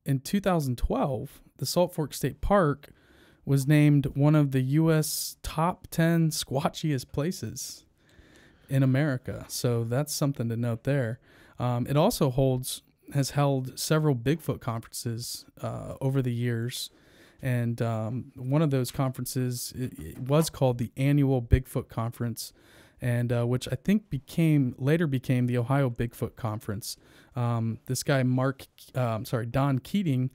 in 2012, the Salt Fork State Park was named one of the U.S. top 10 Squatch-iest places in America. So that's something to note there. It also has held several Bigfoot conferences over the years. And one of those conferences it was called the Annual Bigfoot Conference, and which I think later became the Ohio Bigfoot Conference. This guy, Don Keating,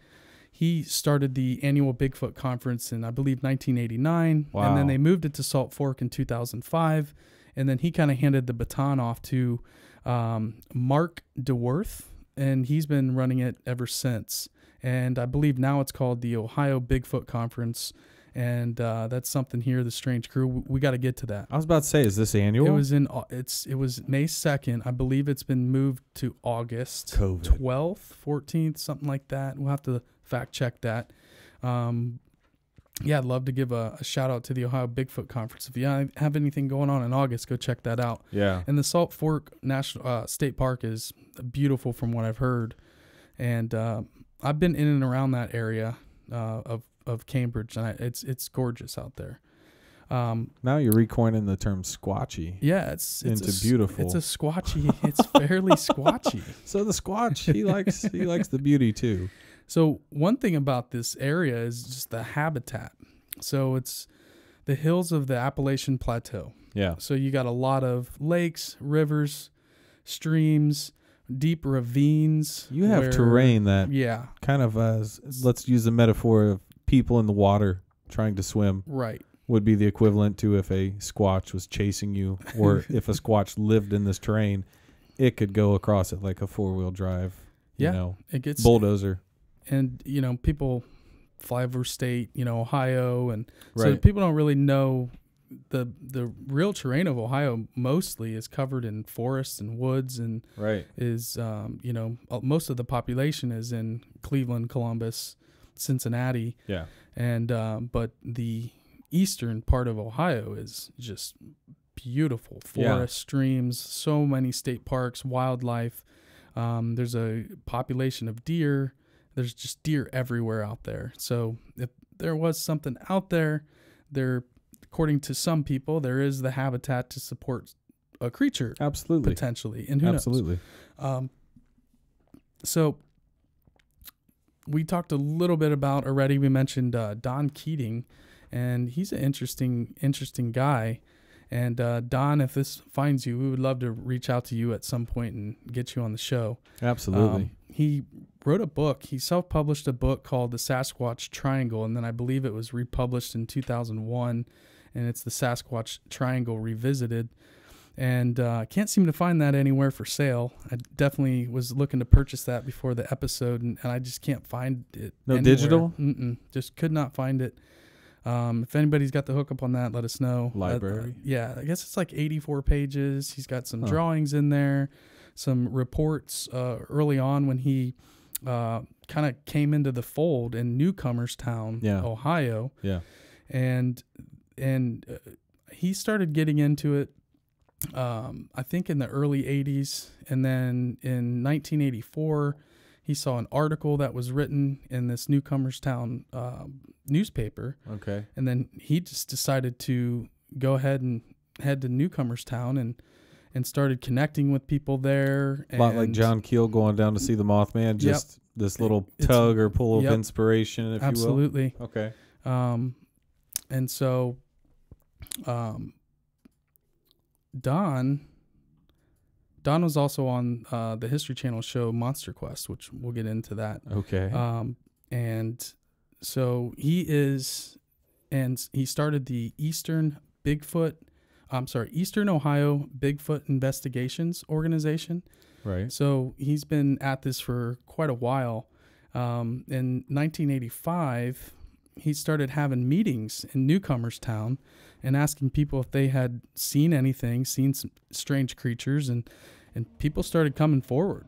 he started the Annual Bigfoot Conference in, I believe, 1989. Wow. And then they moved it to Salt Fork in 2005. And then he kind of handed the baton off to Mark DeWorth, and he's been running it ever since. And I believe now it's called the Ohio Bigfoot Conference. And that's something here, the Strange Crew. We got to get to that. I was about to say, is this annual? It was it was May 2nd. I believe it's been moved to August COVID. 12th, 14th, something like that. We'll have to fact check that. Yeah, I'd love to give a shout out to the Ohio Bigfoot Conference. If you have anything going on in August, go check that out. Yeah. And the Salt Fork National State Park is beautiful from what I've heard. And I've been in and around that area of Cambridge, and it's gorgeous out there. Now you're recoining the term squatchy. Yeah, it's beautiful. It's a squatchy. It's fairly squatchy. So the squatch, he likes the beauty too. So one thing about this area is just the habitat. So it's the hills of the Appalachian Plateau. Yeah. So you got a lot of lakes, rivers, streams, deep ravines. You have terrain that yeah, kind of let's use the metaphor of people in the water trying to swim. Right. Would be the equivalent to if a squatch was chasing you, or if a squatch lived in this terrain, it could go across it like a 4-wheel drive. Yeah, it gets bulldozer. And people fly over state, Ohio, and so Right. people don't really know the real terrain of Ohio. Mostly is covered in forests and woods, and Right. is most of the population is in Cleveland, Columbus, Cincinnati. Yeah. And but the eastern part of Ohio is just beautiful. Forests, streams, so many state parks, wildlife. There's a population of deer. There's just deer everywhere out there. So if there was something out there, according to some people, there is the habitat to support a creature. Absolutely. Potentially. And who Absolutely. knows? So we talked a little bit about already. We mentioned Don Keating, and he's an interesting guy. And Don, if this finds you, we would love to reach out to you at some point and get you on the show. Absolutely. He wrote a book. He self-published a book called The Sasquatch Triangle, and then I believe it was republished in 2001, and it's The Sasquatch Triangle Revisited. And I can't seem to find that anywhere for sale. I definitely was looking to purchase that before the episode, and I just can't find it. No anywhere. digital? Just could not find it. If anybody's got the hookup on that, let us know. Library. Yeah, I guess it's like 84 pages. He's got some drawings in there, some reports early on when he kind of came into the fold in Newcomerstown, Ohio. Yeah. And he started getting into it, I think in the early 80s. And then in 1984, he saw an article that was written in this Newcomerstown newspaper. Okay. And then he just decided to go ahead and head to Newcomerstown and started connecting with people there. A lot like John Keel going down to see the Mothman, just this little tug or pull of inspiration, if you will. Absolutely. Okay. And so Don was also on the History Channel show Monster Quest, which we'll get into that. Okay. And so he started the Eastern Ohio Bigfoot Investigations Organization. Right. So he's been at this for quite a while. In 1985, he started having meetings in Newcomerstown and asking people if they had seen anything, seen some strange creatures, and people started coming forward.